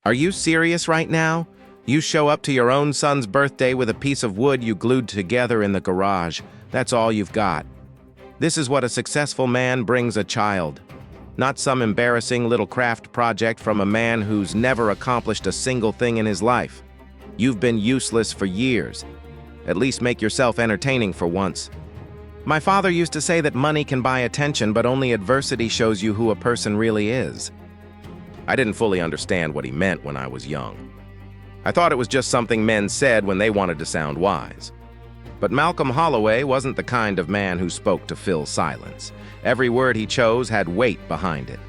Are you serious right now? You show up to your own son's birthday with a piece of wood you glued together in the garage. That's all you've got. This is what a successful man brings a child. Not some embarrassing little craft project from a man who's never accomplished a single thing in his life. You've been useless for years. At least make yourself entertaining for once. My father used to say that money can buy attention, but only adversity shows you who a person really is. I didn't fully understand what he meant when I was young. I thought it was just something men said when they wanted to sound wise. But Malcolm Holloway wasn't the kind of man who spoke to fill silence. Every word he chose had weight behind it.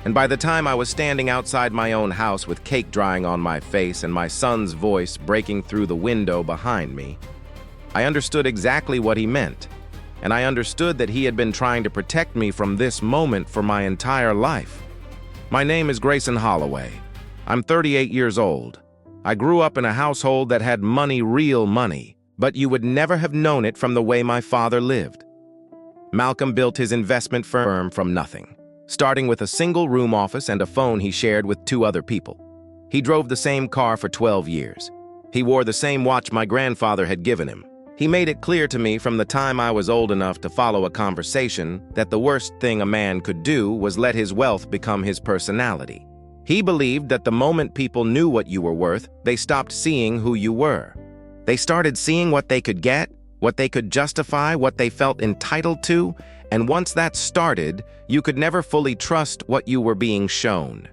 And by the time I was standing outside my own house with cake drying on my face and my son's voice breaking through the window behind me, I understood exactly what he meant. And I understood that he had been trying to protect me from this moment for my entire life. My name is Grayson Holloway. I'm 38 years old. I grew up in a household that had money, real money, but you would never have known it from the way my father lived. Malcolm built his investment firm from nothing, starting with a single-room office and a phone he shared with 2 other people. He drove the same car for 12 years. He wore the same watch my grandfather had given him. He made it clear to me from the time I was old enough to follow a conversation that the worst thing a man could do was let his wealth become his personality. He believed that the moment people knew what you were worth, they stopped seeing who you were. They started seeing what they could get, what they could justify, what they felt entitled to, and once that started, you could never fully trust what you were being shown.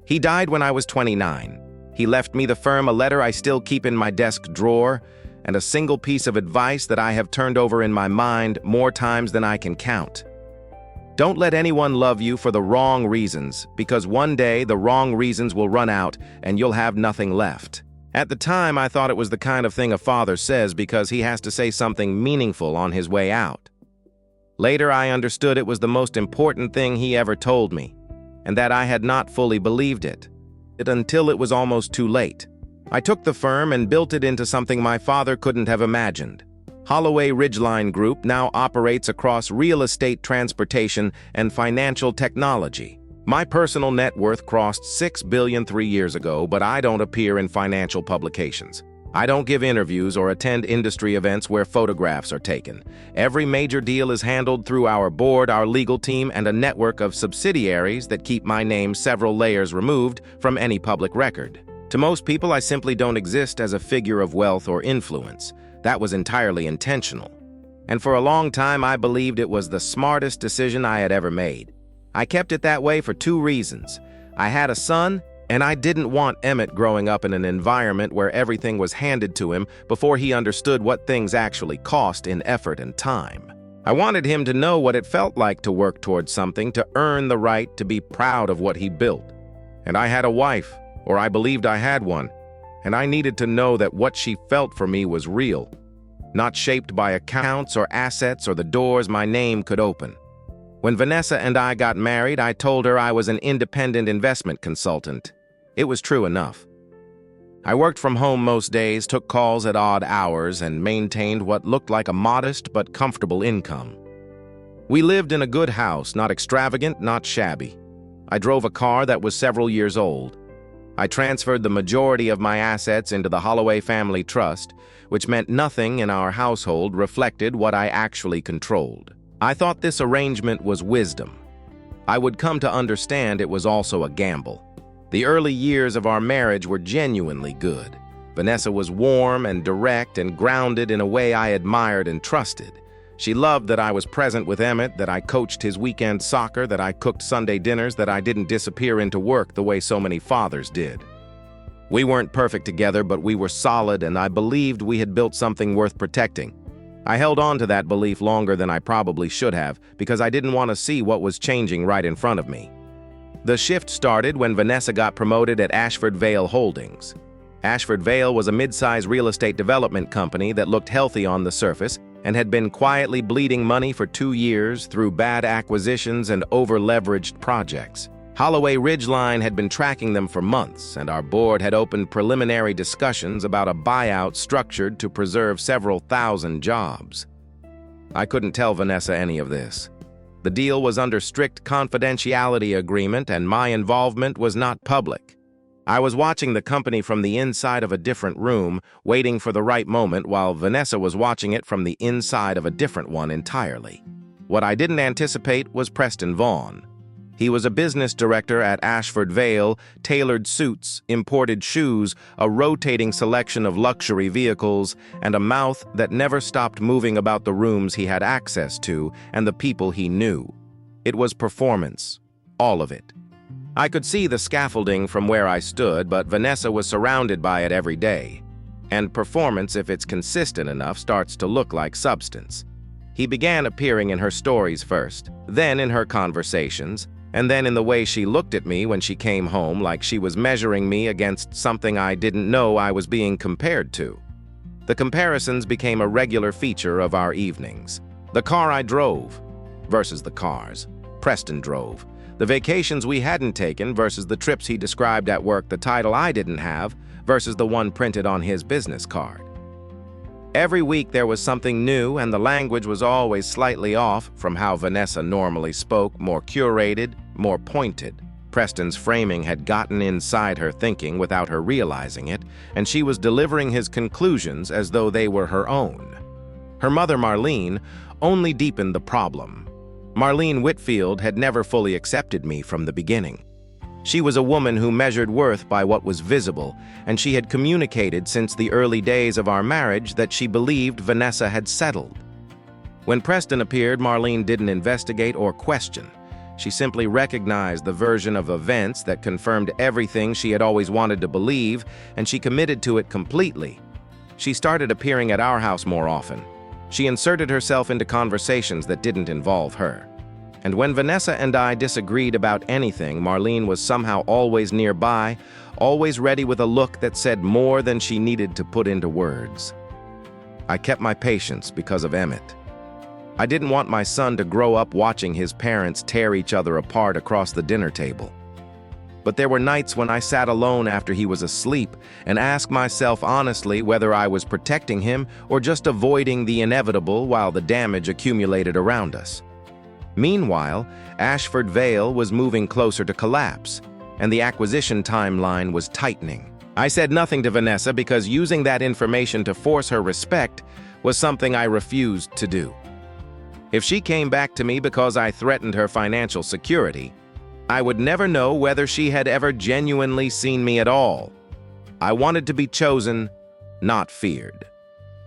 He died when I was 29. He left me the firm, a letter I still keep in my desk drawer, and a single piece of advice that I have turned over in my mind more times than I can count. Don't let anyone love you for the wrong reasons, because one day the wrong reasons will run out and you'll have nothing left. At the time, I thought it was the kind of thing a father says because he has to say something meaningful on his way out. Later, I understood it was the most important thing he ever told me, and that I had not fully believed it until it was almost too late. I took the firm and built it into something my father couldn't have imagined. Holloway Ridgeline Group now operates across real estate, transportation, and financial technology. My personal net worth crossed $6 billion 3 years ago, but I don't appear in financial publications. I don't give interviews or attend industry events where photographs are taken. Every major deal is handled through our board, our legal team, and a network of subsidiaries that keep my name several layers removed from any public record. To most people, I simply don't exist as a figure of wealth or influence. That was entirely intentional. And for a long time, I believed it was the smartest decision I had ever made. I kept it that way for 2 reasons. I had a son, and I didn't want Emmett growing up in an environment where everything was handed to him before he understood what things actually cost in effort and time. I wanted him to know what it felt like to work towards something, to earn the right to be proud of what he built. And I had a wife, or I believed I had one, and I needed to know that what she felt for me was real, not shaped by accounts or assets or the doors my name could open. When Vanessa and I got married, I told her I was an independent investment consultant. It was true enough. I worked from home most days, took calls at odd hours, and maintained what looked like a modest but comfortable income. We lived in a good house, not extravagant, not shabby. I drove a car that was several years old. I transferred the majority of my assets into the Holloway Family Trust, which meant nothing in our household reflected what I actually controlled. I thought this arrangement was wisdom. I would come to understand it was also a gamble. The early years of our marriage were genuinely good. Vanessa was warm and direct and grounded in a way I admired and trusted. She loved that I was present with Emmett, that I coached his weekend soccer, that I cooked Sunday dinners, that I didn't disappear into work the way so many fathers did. We weren't perfect together, but we were solid, and I believed we had built something worth protecting. I held on to that belief longer than I probably should have, because I didn't want to see what was changing right in front of me. The shift started when Vanessa got promoted at Ashford Vale Holdings. Ashford Vale was a mid-size real estate development company that looked healthy on the surface and had been quietly bleeding money for 2 years through bad acquisitions and over-leveraged projects. Holloway Ridgeline had been tracking them for months, and our board had opened preliminary discussions about a buyout structured to preserve several thousand jobs. I couldn't tell Vanessa any of this. The deal was under strict confidentiality agreement, and my involvement was not public. I was watching the company from the inside of a different room, waiting for the right moment while Vanessa was watching it from the inside of a different one entirely. What I didn't anticipate was Preston Vaughn. He was a business director at Ashford Vale, tailored suits, imported shoes, a rotating selection of luxury vehicles, and a mouth that never stopped moving about the rooms he had access to and the people he knew. It was performance, all of it. I could see the scaffolding from where I stood, but Vanessa was surrounded by it every day. And performance, if it's consistent enough, starts to look like substance. He began appearing in her stories first, then in her conversations, and then in the way she looked at me when she came home, like she was measuring me against something I didn't know I was being compared to. The comparisons became a regular feature of our evenings. The car I drove versus the cars Preston drove. The vacations we hadn't taken versus the trips he described at work, the title I didn't have versus the one printed on his business card. Every week there was something new, and the language was always slightly off from how Vanessa normally spoke, more curated, more pointed. Preston's framing had gotten inside her thinking without her realizing it, and she was delivering his conclusions as though they were her own. Her mother, Marlene, only deepened the problem. Marlene Whitfield had never fully accepted me from the beginning. She was a woman who measured worth by what was visible, and she had communicated since the early days of our marriage that she believed Vanessa had settled. When Preston appeared, Marlene didn't investigate or question. She simply recognized the version of events that confirmed everything she had always wanted to believe, and she committed to it completely. She started appearing at our house more often. She inserted herself into conversations that didn't involve her. And when Vanessa and I disagreed about anything, Marlene was somehow always nearby, always ready with a look that said more than she needed to put into words. I kept my patience because of Emmett. I didn't want my son to grow up watching his parents tear each other apart across the dinner table. But there were nights when I sat alone after he was asleep and asked myself honestly whether I was protecting him or just avoiding the inevitable while the damage accumulated around us. Meanwhile, Ashford Vale was moving closer to collapse, and the acquisition timeline was tightening. I said nothing to Vanessa because using that information to force her respect was something I refused to do. If she came back to me because I threatened her financial security, I would never know whether she had ever genuinely seen me at all. I wanted to be chosen, not feared.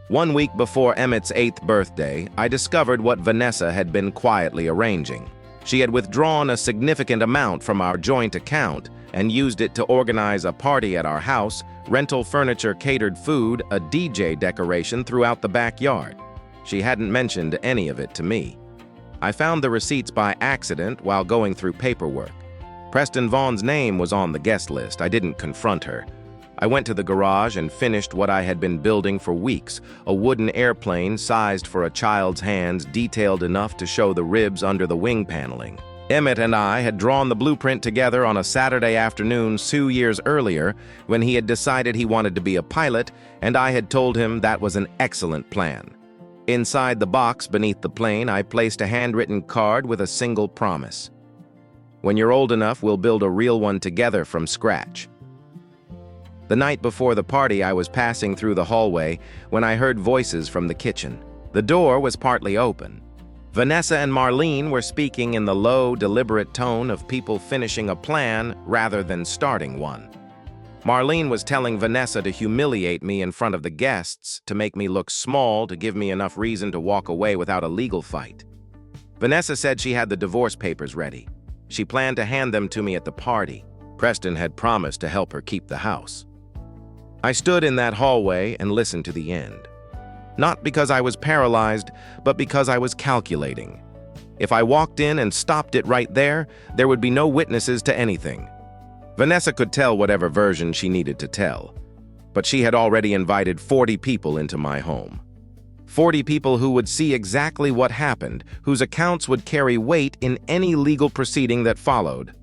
1 week before Emmett's 8th birthday, I discovered what Vanessa had been quietly arranging. She had withdrawn a significant amount from our joint account and used it to organize a party at our house, rental furniture, catered food, a DJ decoration throughout the backyard. She hadn't mentioned any of it to me. I found the receipts by accident while going through paperwork. Preston Vaughn's name was on the guest list. I didn't confront her. I went to the garage and finished what I had been building for weeks, a wooden airplane sized for a child's hands, detailed enough to show the ribs under the wing paneling. Emmett and I had drawn the blueprint together on a Saturday afternoon 2 years earlier when he had decided he wanted to be a pilot, and I had told him that was an excellent plan. Inside the box beneath the plane, I placed a handwritten card with a single promise. When you're old enough, we'll build a real one together from scratch. The night before the party, I was passing through the hallway when I heard voices from the kitchen. The door was partly open. Vanessa and Marlene were speaking in the low, deliberate tone of people finishing a plan rather than starting one. Marlene was telling Vanessa to humiliate me in front of the guests, to make me look small, to give me enough reason to walk away without a legal fight. Vanessa said she had the divorce papers ready. She planned to hand them to me at the party. Preston had promised to help her keep the house. I stood in that hallway and listened to the end. Not because I was paralyzed, but because I was calculating. If I walked in and stopped it right there, there would be no witnesses to anything. Vanessa could tell whatever version she needed to tell, but she had already invited 40 people into my home. 40 people who would see exactly what happened, whose accounts would carry weight in any legal proceeding that followed.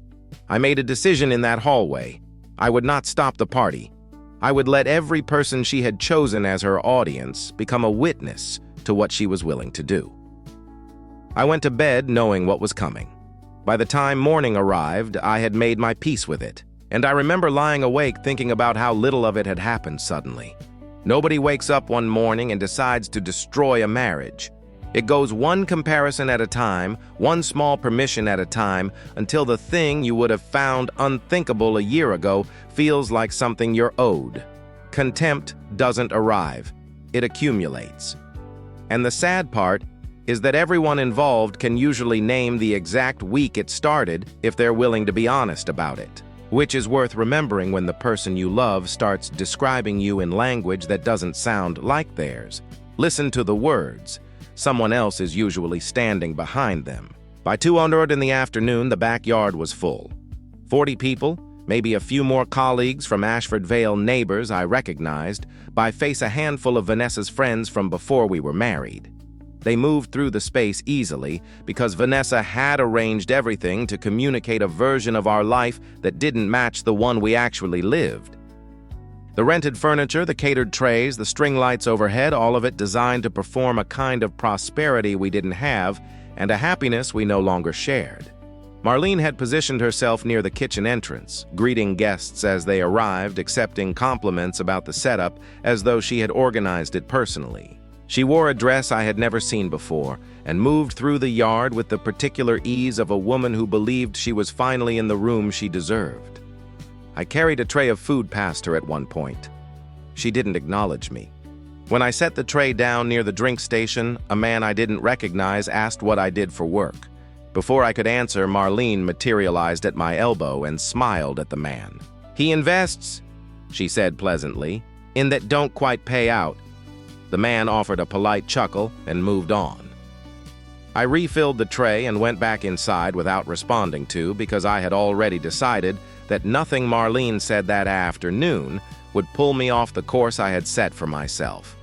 I made a decision in that hallway. I would not stop the party. I would let every person she had chosen as her audience become a witness to what she was willing to do. I went to bed knowing what was coming. By the time morning arrived, I had made my peace with it. And I remember lying awake thinking about how little of it had happened suddenly. Nobody wakes up one morning and decides to destroy a marriage. It goes one comparison at a time, one small permission at a time, until the thing you would have found unthinkable a year ago feels like something you're owed. Contempt doesn't arrive. It accumulates. And the sad part is that everyone involved can usually name the exact week it started if they're willing to be honest about it. Which is worth remembering when the person you love starts describing you in language that doesn't sound like theirs. Listen to the words. Someone else is usually standing behind them. By 2:00 in the afternoon, the backyard was full. 40 people, maybe a few more colleagues from Ashford Vale neighbors I recognized, by face a handful of Vanessa's friends from before we were married. They moved through the space easily because Vanessa had arranged everything to communicate a version of our life that didn't match the one we actually lived. The rented furniture, the catered trays, the string lights overhead, all of it designed to perform a kind of prosperity we didn't have and a happiness we no longer shared. Marlene had positioned herself near the kitchen entrance, greeting guests as they arrived, accepting compliments about the setup as though she had organized it personally. She wore a dress I had never seen before and moved through the yard with the particular ease of a woman who believed she was finally in the room she deserved. I carried a tray of food past her at one point. She didn't acknowledge me. When I set the tray down near the drink station, a man I didn't recognize asked what I did for work. Before I could answer, Marlene materialized at my elbow and smiled at the man. "He invests," she said pleasantly, "in that don't quite pay out." The man offered a polite chuckle and moved on. I refilled the tray and went back inside without responding to because I had already decided that nothing Marlene said that afternoon would pull me off the course I had set for myself.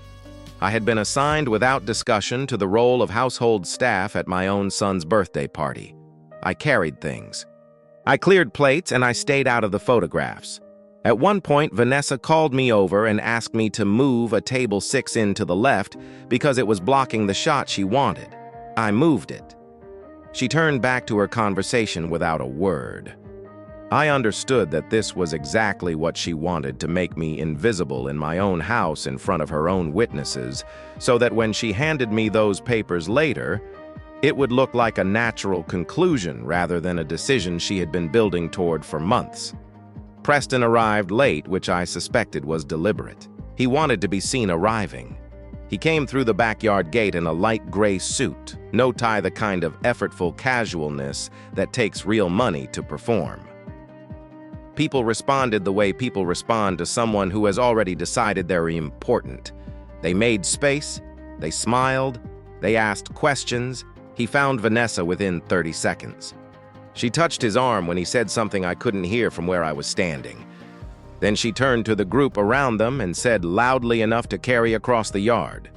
I had been assigned without discussion to the role of household staff at my own son's birthday party. I carried things. I cleared plates and I stayed out of the photographs. At one point, Vanessa called me over and asked me to move a table 6 in to the left because it was blocking the shot she wanted. I moved it. She turned back to her conversation without a word. I understood that this was exactly what she wanted, to make me invisible in my own house in front of her own witnesses, so that when she handed me those papers later, it would look like a natural conclusion rather than a decision she had been building toward for months. Preston arrived late, which I suspected was deliberate. He wanted to be seen arriving. He came through the backyard gate in a light gray suit, no tie, the kind of effortful casualness that takes real money to perform. People responded the way people respond to someone who has already decided they're important. They made space, they smiled, they asked questions. He found Vanessa within 30 seconds. She touched his arm when he said something I couldn't hear from where I was standing. Then she turned to the group around them and said loudly enough to carry across the yard,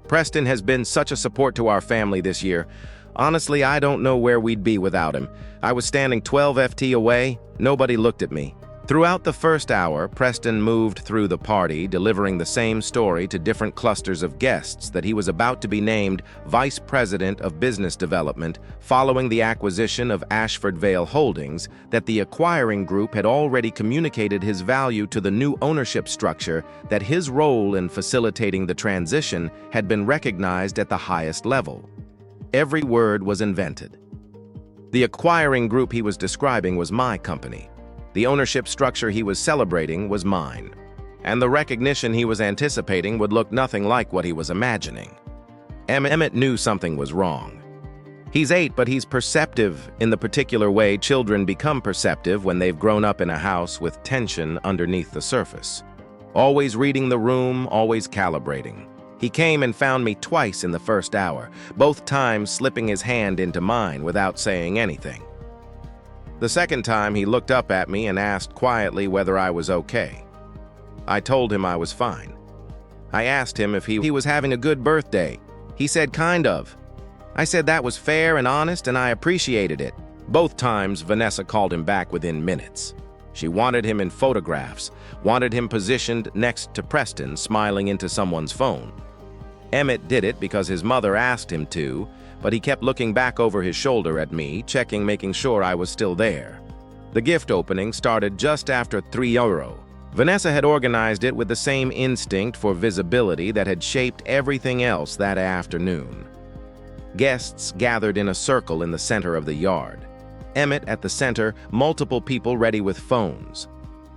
"Preston has been such a support to our family this year. Honestly, I don't know where we'd be without him. I was standing 12 FT away. Nobody looked at me." Throughout the first hour, Preston moved through the party, delivering the same story to different clusters of guests that he was about to be named Vice President of Business Development following the acquisition of Ashford Vale Holdings, that the acquiring group had already communicated his value to the new ownership structure, that his role in facilitating the transition had been recognized at the highest level. Every word was invented. The acquiring group he was describing was my company. The ownership structure he was celebrating was mine, and the recognition he was anticipating would look nothing like what he was imagining. Emmett knew something was wrong. He's 8, but he's perceptive in the particular way children become perceptive when they've grown up in a house with tension underneath the surface. Always reading the room, always calibrating. He came and found me twice in the first hour, both times slipping his hand into mine without saying anything. The second time, he looked up at me and asked quietly whether I was okay. I told him I was fine. I asked him if he was having a good birthday. He said, "Kind of." I said that was fair and honest, and I appreciated it. Both times, Vanessa called him back within minutes. She wanted him in photographs, wanted him positioned next to Preston, smiling into someone's phone. Emmett did it because his mother asked him to, but he kept looking back over his shoulder at me, checking, making sure I was still there. The gift opening started just after €3. Vanessa had organized it with the same instinct for visibility that had shaped everything else that afternoon. Guests gathered in a circle in the center of the yard. Emmett at the center, multiple people ready with phones.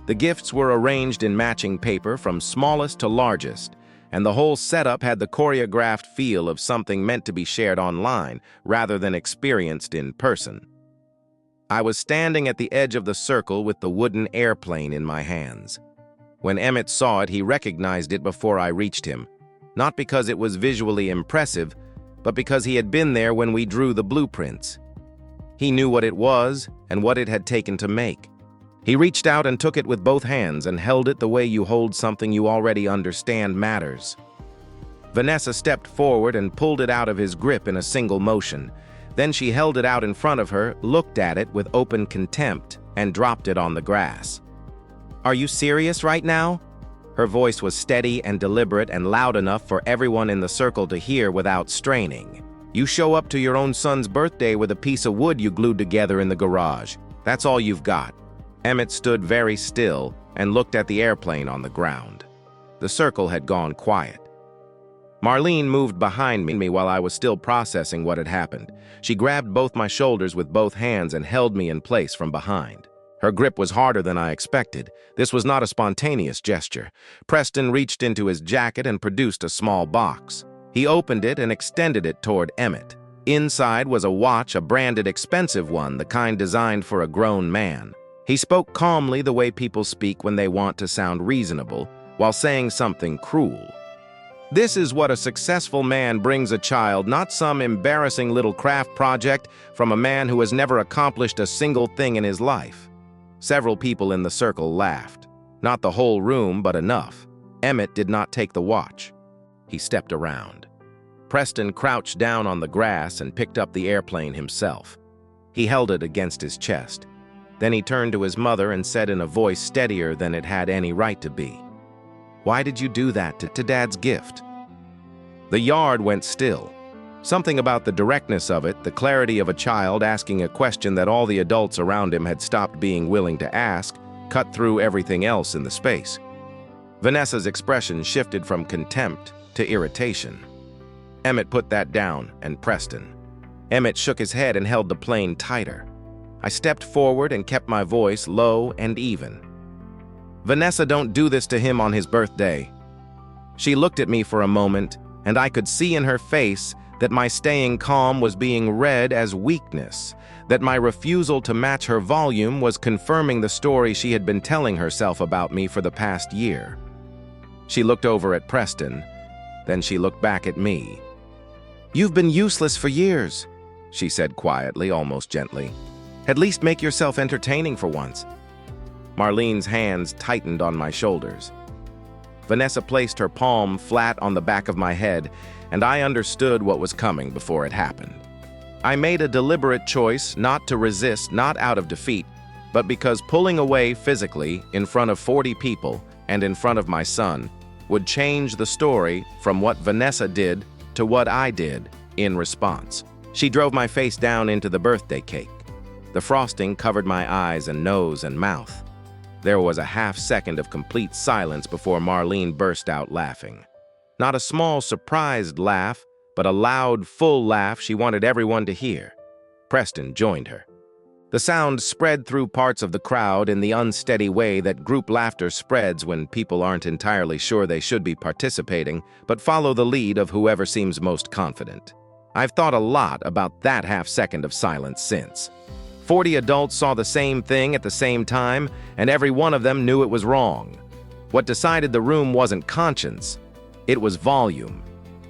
The gifts were arranged in matching paper from smallest to largest, and the whole setup had the choreographed feel of something meant to be shared online rather than experienced in person. I was standing at the edge of the circle with the wooden airplane in my hands. When Emmett saw it, he recognized it before I reached him, not because it was visually impressive, but because he had been there when we drew the blueprints. He knew what it was and what it had taken to make. He reached out and took it with both hands and held it the way you hold something you already understand matters. Vanessa stepped forward and pulled it out of his grip in a single motion. Then she held it out in front of her, looked at it with open contempt, and dropped it on the grass. "Are you serious right now?" Her voice was steady and deliberate and loud enough for everyone in the circle to hear without straining. "You show up to your own son's birthday with a piece of wood you glued together in the garage. That's all you've got." Emmett stood very still and looked at the airplane on the ground. The circle had gone quiet. Marlene moved behind me while I was still processing what had happened. She grabbed both my shoulders with both hands and held me in place from behind. Her grip was harder than I expected. This was not a spontaneous gesture. Preston reached into his jacket and produced a small box. He opened it and extended it toward Emmett. Inside was a watch, a branded expensive one, the kind designed for a grown man. He spoke calmly the way people speak when they want to sound reasonable, while saying something cruel. "This is what a successful man brings a child, not some embarrassing little craft project from a man who has never accomplished a single thing in his life." Several people in the circle laughed. Not the whole room, but enough. Emmett did not take the watch. He stepped around. Preston crouched down on the grass and picked up the airplane himself. He held it against his chest. Then he turned to his mother and said in a voice steadier than it had any right to be, "Why did you do that to Dad's gift?" The yard went still. Something about the directness of it, the clarity of a child asking a question that all the adults around him had stopped being willing to ask, cut through everything else in the space. Vanessa's expression shifted from contempt to irritation. Emmett put that down, and Preston. Emmett shook his head and held the plane tighter. I stepped forward and kept my voice low and even. "Vanessa, don't do this to him on his birthday." She looked at me for a moment, and I could see in her face that my staying calm was being read as weakness, that my refusal to match her volume was confirming the story she had been telling herself about me for the past year. She looked over at Preston, then she looked back at me. "You've been useless for years," she said quietly, almost gently. "At least make yourself entertaining for once." Marlene's hands tightened on my shoulders. Vanessa placed her palm flat on the back of my head, and I understood what was coming before it happened. I made a deliberate choice not to resist, not out of defeat, but because pulling away physically in front of 40 people and in front of my son would change the story from what Vanessa did to what I did in response. She drove my face down into the birthday cake. The frosting covered my eyes and nose and mouth. There was a half-second of complete silence before Marlene burst out laughing. Not a small, surprised laugh, but a loud, full laugh she wanted everyone to hear. Preston joined her. The sound spread through parts of the crowd in the unsteady way that group laughter spreads when people aren't entirely sure they should be participating, but follow the lead of whoever seems most confident. I've thought a lot about that half-second of silence since. 40 adults saw the same thing at the same time, and every one of them knew it was wrong. What decided the room wasn't conscience, it was volume.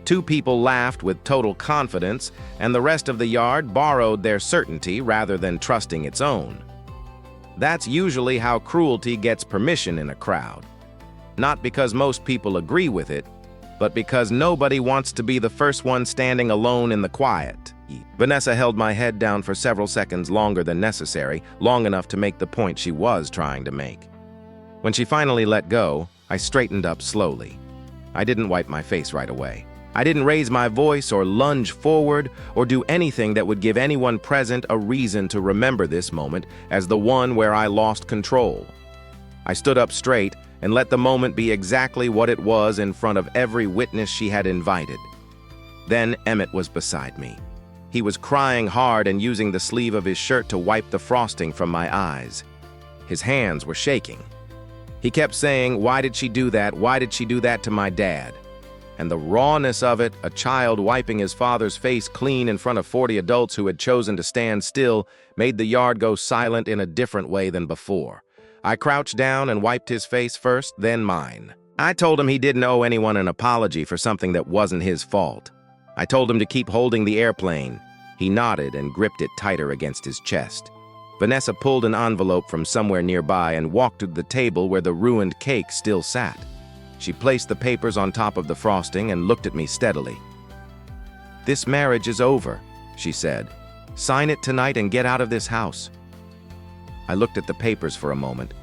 2 people laughed with total confidence, and the rest of the yard borrowed their certainty rather than trusting its own. That's usually how cruelty gets permission in a crowd. Not because most people agree with it, but because nobody wants to be the first one standing alone in the quiet. Vanessa held my head down for several seconds longer than necessary, long enough to make the point she was trying to make. When she finally let go, I straightened up slowly. I didn't wipe my face right away. I didn't raise my voice or lunge forward or do anything that would give anyone present a reason to remember this moment as the one where I lost control. I stood up straight and let the moment be exactly what it was in front of every witness she had invited. Then Emmett was beside me. He was crying hard and using the sleeve of his shirt to wipe the frosting from my eyes. His hands were shaking. He kept saying, "Why did she do that? Why did she do that to my dad?" And the rawness of it, a child wiping his father's face clean in front of 40 adults who had chosen to stand still, made the yard go silent in a different way than before. I crouched down and wiped his face first, then mine. I told him he didn't owe anyone an apology for something that wasn't his fault. I told him to keep holding the airplane. He nodded and gripped it tighter against his chest. Vanessa pulled an envelope from somewhere nearby and walked to the table where the ruined cake still sat. She placed the papers on top of the frosting and looked at me steadily. "This marriage is over," she said. "Sign it tonight and get out of this house." I looked at the papers for a moment.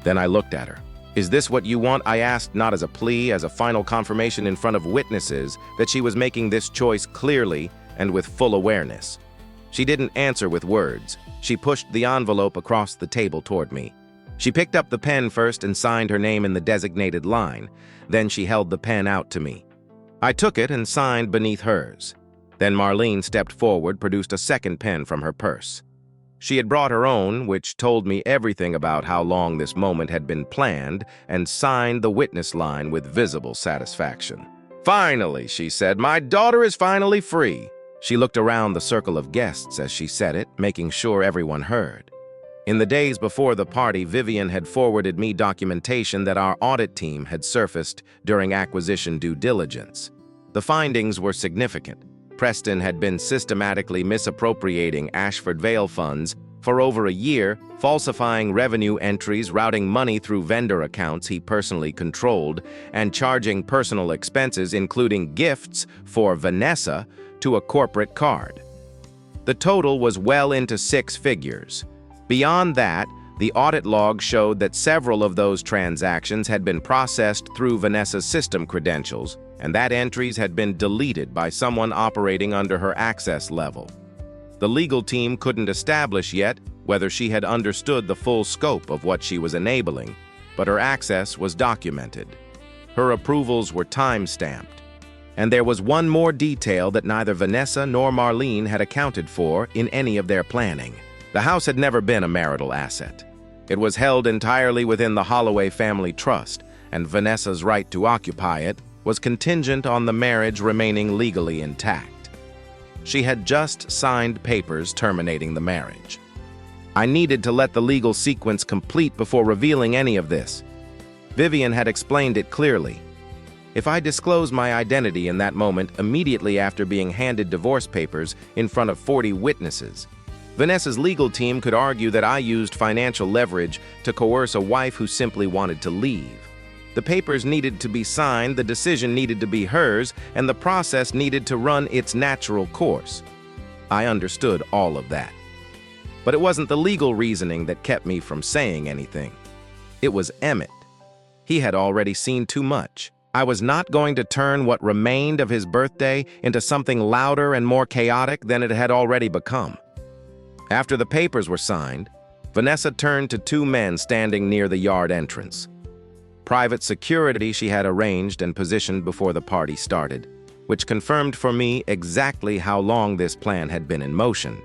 Then I looked at her. "Is this what you want?" I asked, not as a plea, as a final confirmation in front of witnesses that she was making this choice clearly and with full awareness. She didn't answer with words. She pushed the envelope across the table toward me. She picked up the pen first and signed her name in the designated line. Then she held the pen out to me. I took it and signed beneath hers. Then Marlene stepped forward, produced a second pen from her purse. She had brought her own, which told me everything about how long this moment had been planned, and signed the witness line with visible satisfaction. "Finally," she said, "my daughter is finally free." She looked around the circle of guests as she said it, making sure everyone heard. In the days before the party, Vivian had forwarded me documentation that our audit team had surfaced during acquisition due diligence. The findings were significant. Preston had been systematically misappropriating Ashford Vale funds for over a year, falsifying revenue entries, routing money through vendor accounts he personally controlled, and charging personal expenses, including gifts for Vanessa, to a corporate card. The total was well into 6 figures. Beyond that, the audit log showed that several of those transactions had been processed through Vanessa's system credentials, and that entries had been deleted by someone operating under her access level. The legal team couldn't establish yet whether she had understood the full scope of what she was enabling, but her access was documented. Her approvals were time-stamped. And there was one more detail that neither Vanessa nor Marlene had accounted for in any of their planning. The house had never been a marital asset. It was held entirely within the Holloway family trust, and Vanessa's right to occupy it was contingent on the marriage remaining legally intact. She had just signed papers terminating the marriage. I needed to let the legal sequence complete before revealing any of this. Vivian had explained it clearly. If I disclosed my identity in that moment immediately after being handed divorce papers in front of 40 witnesses, Vanessa's legal team could argue that I used financial leverage to coerce a wife who simply wanted to leave. The papers needed to be signed, the decision needed to be hers, and the process needed to run its natural course. I understood all of that. But it wasn't the legal reasoning that kept me from saying anything. It was Emmett. He had already seen too much. I was not going to turn what remained of his birthday into something louder and more chaotic than it had already become. After the papers were signed, Vanessa turned to 2 men standing near the yard entrance. Private security she had arranged and positioned before the party started, which confirmed for me exactly how long this plan had been in motion.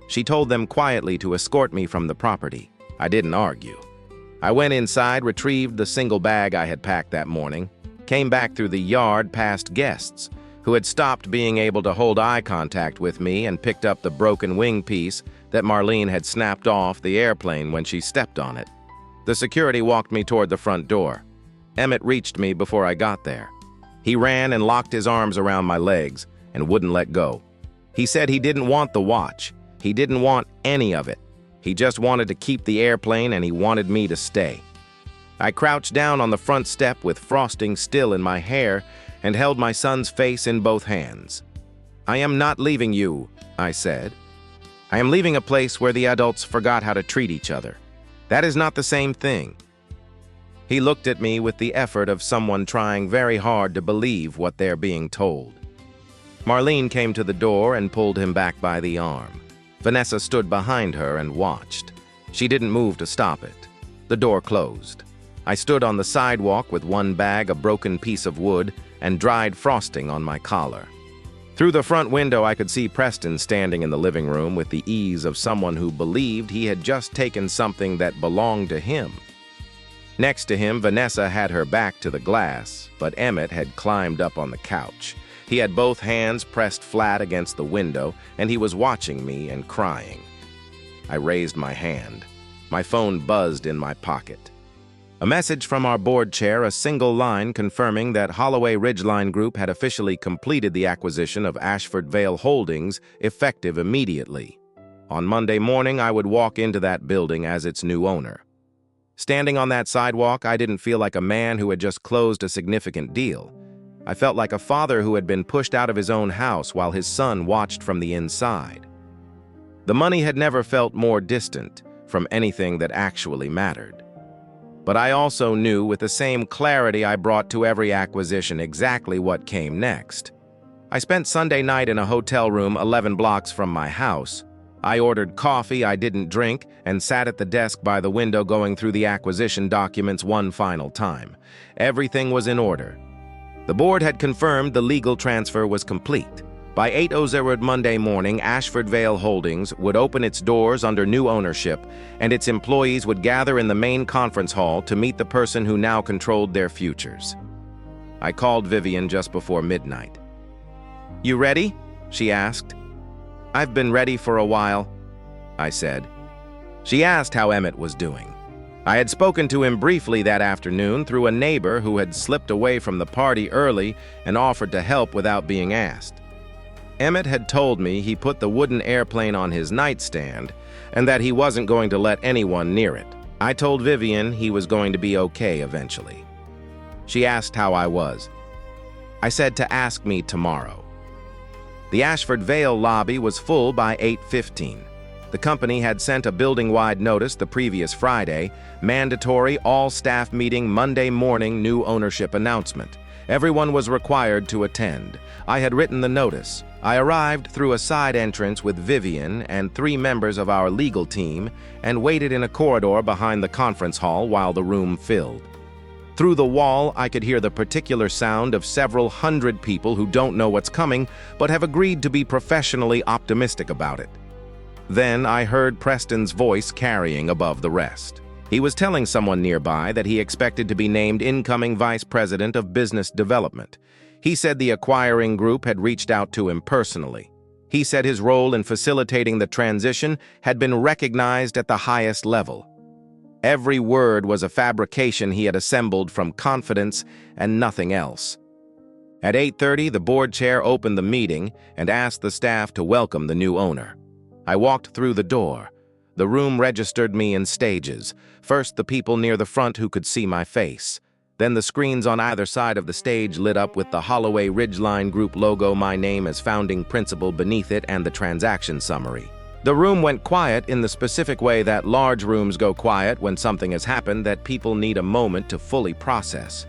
She told them quietly to escort me from the property. I didn't argue. I went inside, retrieved the single bag I had packed that morning, came back through the yard past guests, who had stopped being able to hold eye contact with me, and picked up the broken wing piece that Marlene had snapped off the airplane when she stepped on it. The security walked me toward the front door. Emmett reached me before I got there. He ran and locked his arms around my legs and wouldn't let go. He said he didn't want the watch. He didn't want any of it. He just wanted to keep the airplane, and he wanted me to stay. I crouched down on the front step with frosting still in my hair and held my son's face in both hands. "I am not leaving you," I said. "I am leaving a place where the adults forgot how to treat each other. That is not the same thing." He looked at me with the effort of someone trying very hard to believe what they're being told. Marlene came to the door and pulled him back by the arm. Vanessa stood behind her and watched. She didn't move to stop it. The door closed. I stood on the sidewalk with one bag, a broken piece of wood, and dried frosting on my collar. Through the front window, I could see Preston standing in the living room with the ease of someone who believed he had just taken something that belonged to him. Next to him, Vanessa had her back to the glass, but Emmett had climbed up on the couch. He had both hands pressed flat against the window, and he was watching me and crying. I raised my hand. My phone buzzed in my pocket. A message from our board chair, a single line confirming that Holloway Ridgeline Group had officially completed the acquisition of Ashford Vale Holdings, effective immediately. On Monday morning, I would walk into that building as its new owner. Standing on that sidewalk, I didn't feel like a man who had just closed a significant deal. I felt like a father who had been pushed out of his own house while his son watched from the inside. The money had never felt more distant from anything that actually mattered. But I also knew with the same clarity I brought to every acquisition exactly what came next. I spent Sunday night in a hotel room 11 blocks from my house. I ordered coffee I didn't drink and sat at the desk by the window going through the acquisition documents one final time. Everything was in order. The board had confirmed the legal transfer was complete. By 8:00 Monday morning, Ashford Vale Holdings would open its doors under new ownership, and its employees would gather in the main conference hall to meet the person who now controlled their futures. I called Vivian just before midnight. "You ready?" she asked. "I've been ready for a while," I said. She asked how Emmett was doing. I had spoken to him briefly that afternoon through a neighbor who had slipped away from the party early and offered to help without being asked. Emmett had told me he put the wooden airplane on his nightstand and that he wasn't going to let anyone near it. I told Vivian he was going to be okay eventually. She asked how I was. I said to ask me tomorrow. The Ashford Vale lobby was full by 8:15. The company had sent a building-wide notice the previous Friday, mandatory all-staff meeting Monday morning new ownership announcement. Everyone was required to attend. I had written the notice. I arrived through a side entrance with Vivian and 3 members of our legal team and waited in a corridor behind the conference hall while the room filled. Through the wall, I could hear the particular sound of several hundred people who don't know what's coming but have agreed to be professionally optimistic about it. Then I heard Preston's voice carrying above the rest. He was telling someone nearby that he expected to be named incoming Vice President of Business Development. He said the acquiring group had reached out to him personally. He said his role in facilitating the transition had been recognized at the highest level. Every word was a fabrication he had assembled from confidence and nothing else. At 8:30, the board chair opened the meeting and asked the staff to welcome the new owner. I walked through the door. The room registered me in stages. First, the people near the front who could see my face. Then the screens on either side of the stage lit up with the Holloway Ridgeline Group logo, my name as founding principal beneath it, and the transaction summary. The room went quiet in the specific way that large rooms go quiet when something has happened that people need a moment to fully process.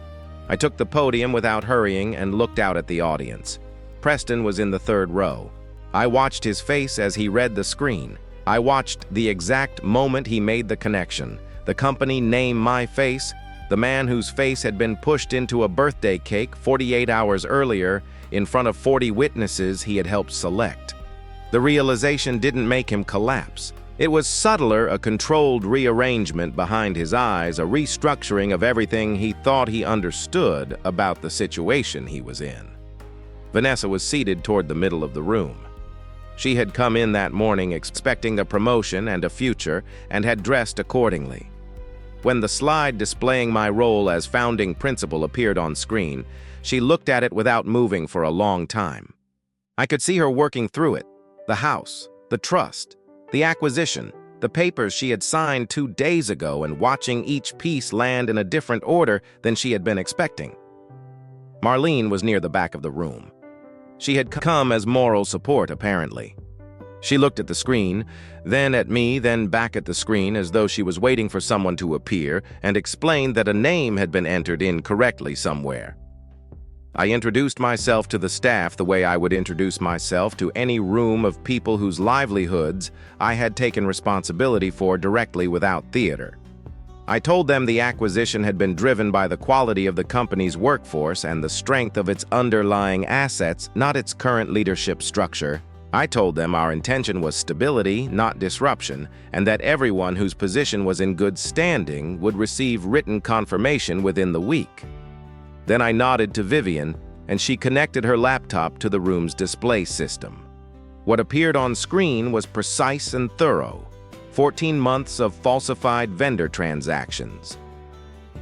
I took the podium without hurrying and looked out at the audience. Preston was in the 3rd row. I watched his face as he read the screen. I watched the exact moment he made the connection. The company name my face, the man whose face had been pushed into a birthday cake 48 hours earlier in front of 40 witnesses he had helped select. The realization didn't make him collapse. It was subtler, a controlled rearrangement behind his eyes, a restructuring of everything he thought he understood about the situation he was in. Vanessa was seated toward the middle of the room. She had come in that morning expecting a promotion and a future and had dressed accordingly. When the slide displaying my role as founding principal appeared on screen, she looked at it without moving for a long time. I could see her working through it, the house, the trust, the acquisition, the papers she had signed 2 days ago, and watching each piece land in a different order than she had been expecting. Marlene was near the back of the room. She had come as moral support, apparently. She looked at the screen, then at me, then back at the screen as though she was waiting for someone to appear, and explained that a name had been entered incorrectly somewhere. I introduced myself to the staff the way I would introduce myself to any room of people whose livelihoods I had taken responsibility for directly without theater. I told them the acquisition had been driven by the quality of the company's workforce and the strength of its underlying assets, not its current leadership structure. I told them our intention was stability, not disruption, and that everyone whose position was in good standing would receive written confirmation within the week. Then I nodded to Vivian, and she connected her laptop to the room's display system. What appeared on screen was precise and thorough. 14 months of falsified vendor transactions.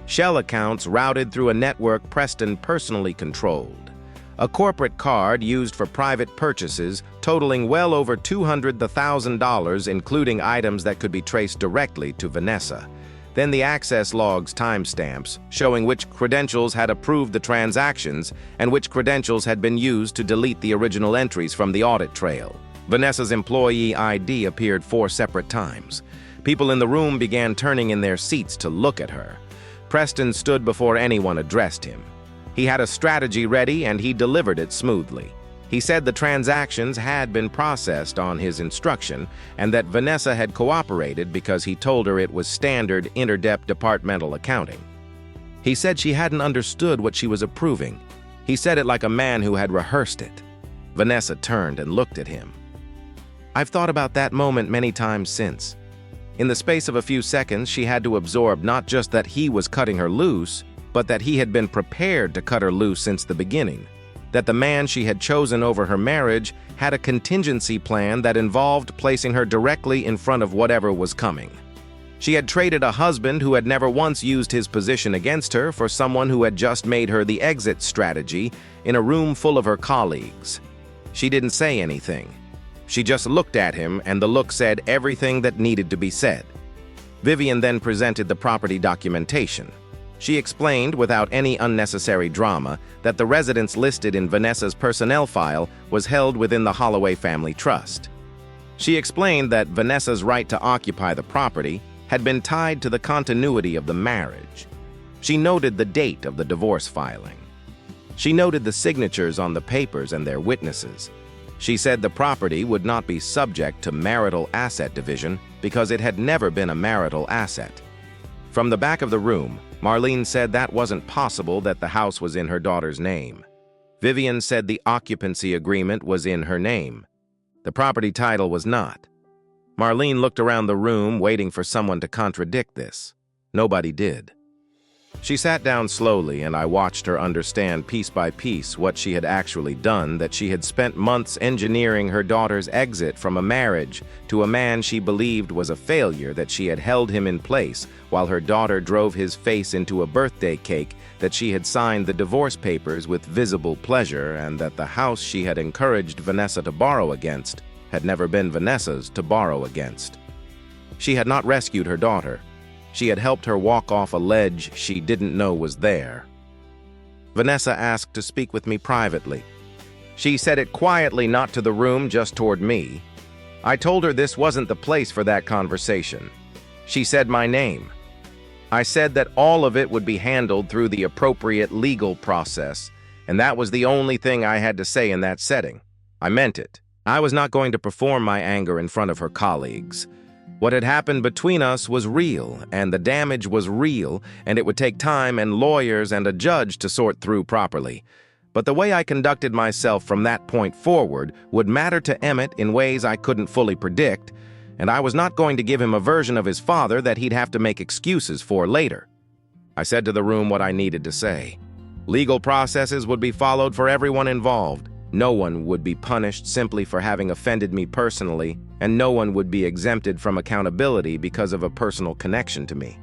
Shell accounts routed through a network Preston personally controlled. A corporate card used for private purchases totaling well over $200,000, including items that could be traced directly to Vanessa. Then the access logs timestamps, showing which credentials had approved the transactions and which credentials had been used to delete the original entries from the audit trail. Vanessa's employee ID appeared 4 separate times. People in the room began turning in their seats to look at her. Preston stood before anyone addressed him. He had a strategy ready and he delivered it smoothly. He said the transactions had been processed on his instruction and that Vanessa had cooperated because he told her it was standard interdep departmental accounting. He said she hadn't understood what she was approving. He said it like a man who had rehearsed it. Vanessa turned and looked at him. I've thought about that moment many times since. In the space of a few seconds, she had to absorb not just that he was cutting her loose, but that he had been prepared to cut her loose since the beginning. That the man she had chosen over her marriage had a contingency plan that involved placing her directly in front of whatever was coming. She had traded a husband who had never once used his position against her for someone who had just made her the exit strategy in a room full of her colleagues. She didn't say anything. She just looked at him, and the look said everything that needed to be said. Vivian then presented the property documentation. She explained, without any unnecessary drama, that the residence listed in Vanessa's personnel file was held within the Holloway family trust. She explained that Vanessa's right to occupy the property had been tied to the continuity of the marriage. She noted the date of the divorce filing. She noted the signatures on the papers and their witnesses. She said the property would not be subject to marital asset division because it had never been a marital asset. From the back of the room, Marlene said that wasn't possible, that the house was in her daughter's name. Vivian said the occupancy agreement was in her name. The property title was not. Marlene looked around the room, waiting for someone to contradict this. Nobody did. She sat down slowly, and I watched her understand piece by piece what she had actually done, that she had spent months engineering her daughter's exit from a marriage to a man she believed was a failure, that she had held him in place while her daughter drove his face into a birthday cake, that she had signed the divorce papers with visible pleasure, and that the house she had encouraged Vanessa to borrow against had never been Vanessa's to borrow against. She had not rescued her daughter. She had helped her walk off a ledge she didn't know was there. Vanessa asked to speak with me privately. She said it quietly, not to the room, just toward me. I told her this wasn't the place for that conversation. She said my name. I said that all of it would be handled through the appropriate legal process, and that was the only thing I had to say in that setting. I meant it. I was not going to perform my anger in front of her colleagues. What had happened between us was real, and the damage was real, and it would take time and lawyers and a judge to sort through properly. But the way I conducted myself from that point forward would matter to Emmett in ways I couldn't fully predict, and I was not going to give him a version of his father that he'd have to make excuses for later. I said to the room what I needed to say. Legal processes would be followed for everyone involved. No one would be punished simply for having offended me personally, and no one would be exempted from accountability because of a personal connection to me.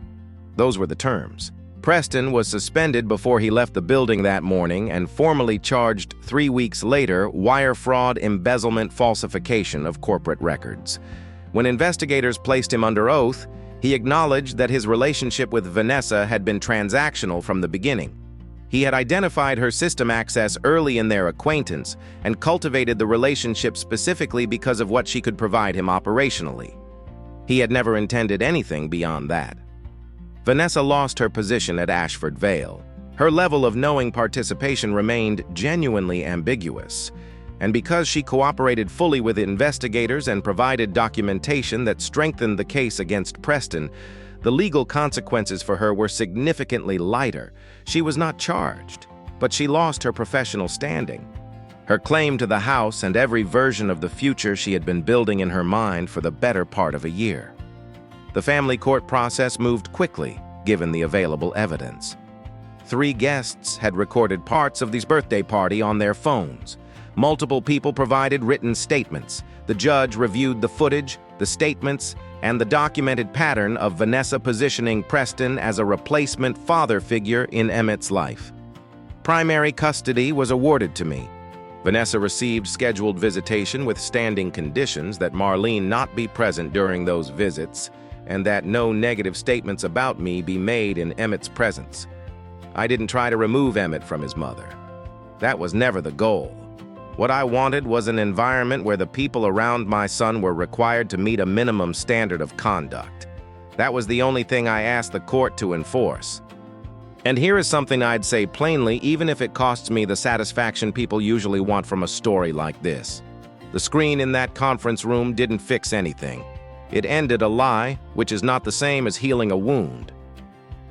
Those were the terms. Preston was suspended before he left the building that morning and formally charged 3 weeks later wire fraud, embezzlement, falsification of corporate records. When investigators placed him under oath, he acknowledged that his relationship with Vanessa had been transactional from the beginning. He had identified her system access early in their acquaintance and cultivated the relationship specifically because of what she could provide him operationally. He had never intended anything beyond that. Vanessa lost her position at Ashford Vale. Her level of knowing participation remained genuinely ambiguous, and because she cooperated fully with investigators and provided documentation that strengthened the case against Preston, the legal consequences for her were significantly lighter. She was not charged, but she lost her professional standing. Her claim to the house and every version of the future she had been building in her mind for the better part of a year. The family court process moved quickly, given the available evidence. 3 guests had recorded parts of this birthday party on their phones. Multiple people provided written statements. The judge reviewed the footage, the statements, and the documented pattern of Vanessa positioning Preston as a replacement father figure in Emmett's life. Primary custody was awarded to me. Vanessa received scheduled visitation with standing conditions that Marlene not be present during those visits and that no negative statements about me be made in Emmett's presence. I didn't try to remove Emmett from his mother. That was never the goal. What I wanted was an environment where the people around my son were required to meet a minimum standard of conduct. That was the only thing I asked the court to enforce. And here is something I'd say plainly, even if it costs me the satisfaction people usually want from a story like this. The screen in that conference room didn't fix anything. It ended a lie, which is not the same as healing a wound.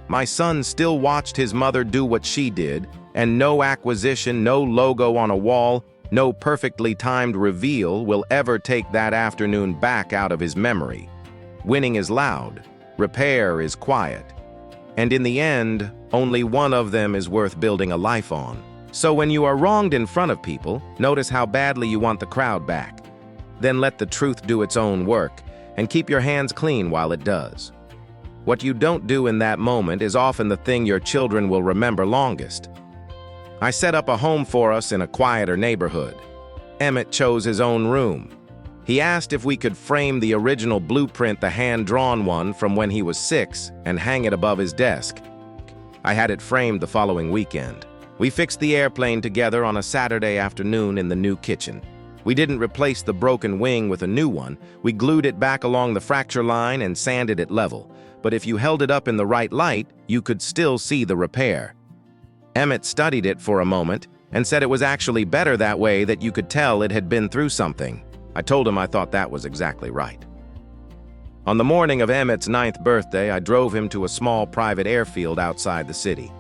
My son still watched his mother do what she did, and no acquisition, no logo on a wall, no perfectly timed reveal will ever take that afternoon back out of his memory. Winning is loud, repair is quiet, and in the end, only one of them is worth building a life on. So when you are wronged in front of people, notice how badly you want the crowd back. Then let the truth do its own work, and keep your hands clean while it does. What you don't do in that moment is often the thing your children will remember longest. I set up a home for us in a quieter neighborhood. Emmett chose his own room. He asked if we could frame the original blueprint, the hand-drawn one from when he was 6, and hang it above his desk. I had it framed the following weekend. We fixed the airplane together on a Saturday afternoon in the new kitchen. We didn't replace the broken wing with a new one. We glued it back along the fracture line and sanded it level. But if you held it up in the right light, you could still see the repair. Emmett studied it for a moment and said it was actually better that way, that you could tell it had been through something. I told him I thought that was exactly right. On the morning of Emmett's 9th birthday, I drove him to a small private airfield outside the city.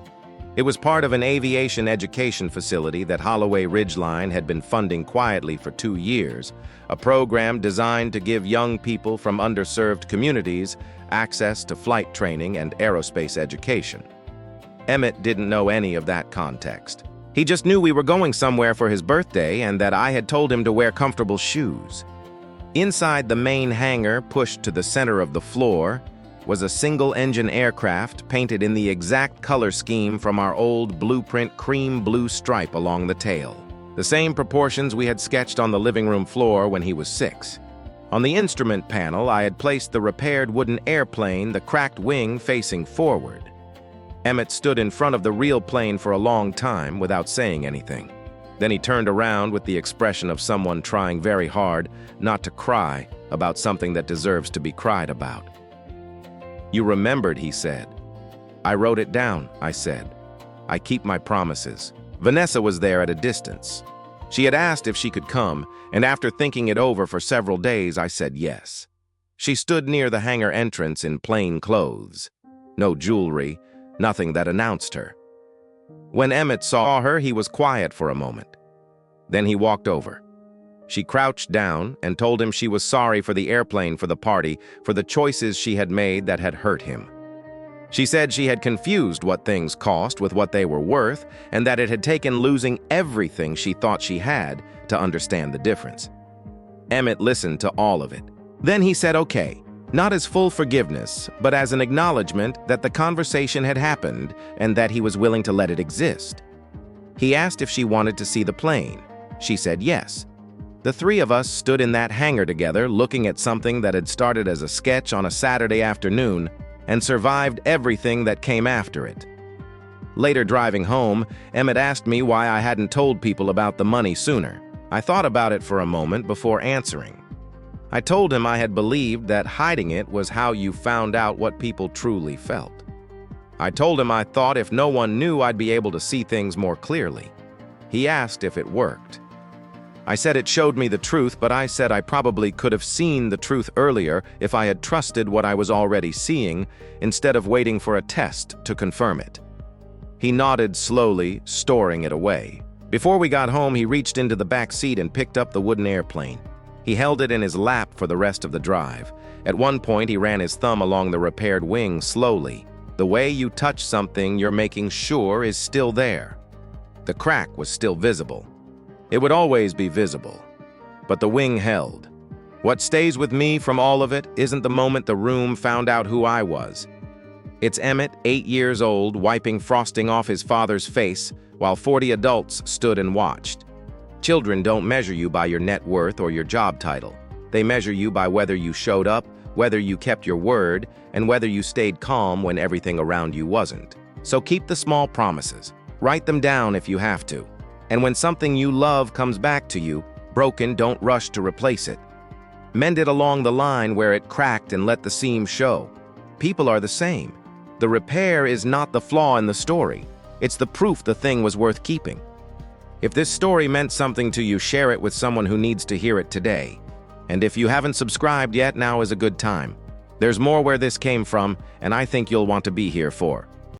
It was part of an aviation education facility that Holloway Ridgeline had been funding quietly for 2 years, a program designed to give young people from underserved communities access to flight training and aerospace education. Emmett didn't know any of that context. He just knew we were going somewhere for his birthday and that I had told him to wear comfortable shoes. Inside the main hangar, pushed to the center of the floor, was a single-engine aircraft painted in the exact color scheme from our old blueprint cream blue stripe along the tail. The same proportions we had sketched on the living room floor when he was 6. On the instrument panel, I had placed the repaired wooden airplane, the cracked wing facing forward. Emmett stood in front of the real plane for a long time without saying anything. Then he turned around with the expression of someone trying very hard not to cry about something that deserves to be cried about. "You remembered," he said. "I wrote it down," I said. "I keep my promises." Vanessa was there at a distance. She had asked if she could come, and after thinking it over for several days, I said yes. She stood near the hangar entrance in plain clothes. No jewelry, nothing that announced her. When Emmett saw her, he was quiet for a moment. Then he walked over. She crouched down and told him she was sorry for the airplane, for the party, for the choices she had made that had hurt him. She said she had confused what things cost with what they were worth, and that it had taken losing everything she thought she had to understand the difference. Emmett listened to all of it. Then he said okay, not as full forgiveness, but as an acknowledgement that the conversation had happened and that he was willing to let it exist. He asked if she wanted to see the plane. She said yes. The 3 of us stood in that hangar together, looking at something that had started as a sketch on a Saturday afternoon and survived everything that came after it. Later, driving home, Emmett asked me why I hadn't told people about the money sooner. I thought about it for a moment before answering. I told him I had believed that hiding it was how you found out what people truly felt. I told him I thought if no one knew, I'd be able to see things more clearly. He asked if it worked. I said it showed me the truth, but I said I probably could have seen the truth earlier if I had trusted what I was already seeing instead of waiting for a test to confirm it. He nodded slowly, storing it away. Before we got home, he reached into the back seat and picked up the wooden airplane. He held it in his lap for the rest of the drive. At one point, he ran his thumb along the repaired wing slowly. The way you touch something you're making sure is still there. The crack was still visible. It would always be visible, but the wing held. What stays with me from all of it isn't the moment the room found out who I was. It's Emmett, 8 years old, wiping frosting off his father's face while 40 adults stood and watched. Children don't measure you by your net worth or your job title. They measure you by whether you showed up, whether you kept your word, and whether you stayed calm when everything around you wasn't. So keep the small promises. Write them down if you have to. And when something you love comes back to you, broken, don't rush to replace it. Mend it along the line where it cracked and let the seam show. People are the same. The repair is not the flaw in the story. It's the proof the thing was worth keeping. If this story meant something to you, share it with someone who needs to hear it today. And if you haven't subscribed yet, now is a good time. There's more where this came from, and I think you'll want to be here for.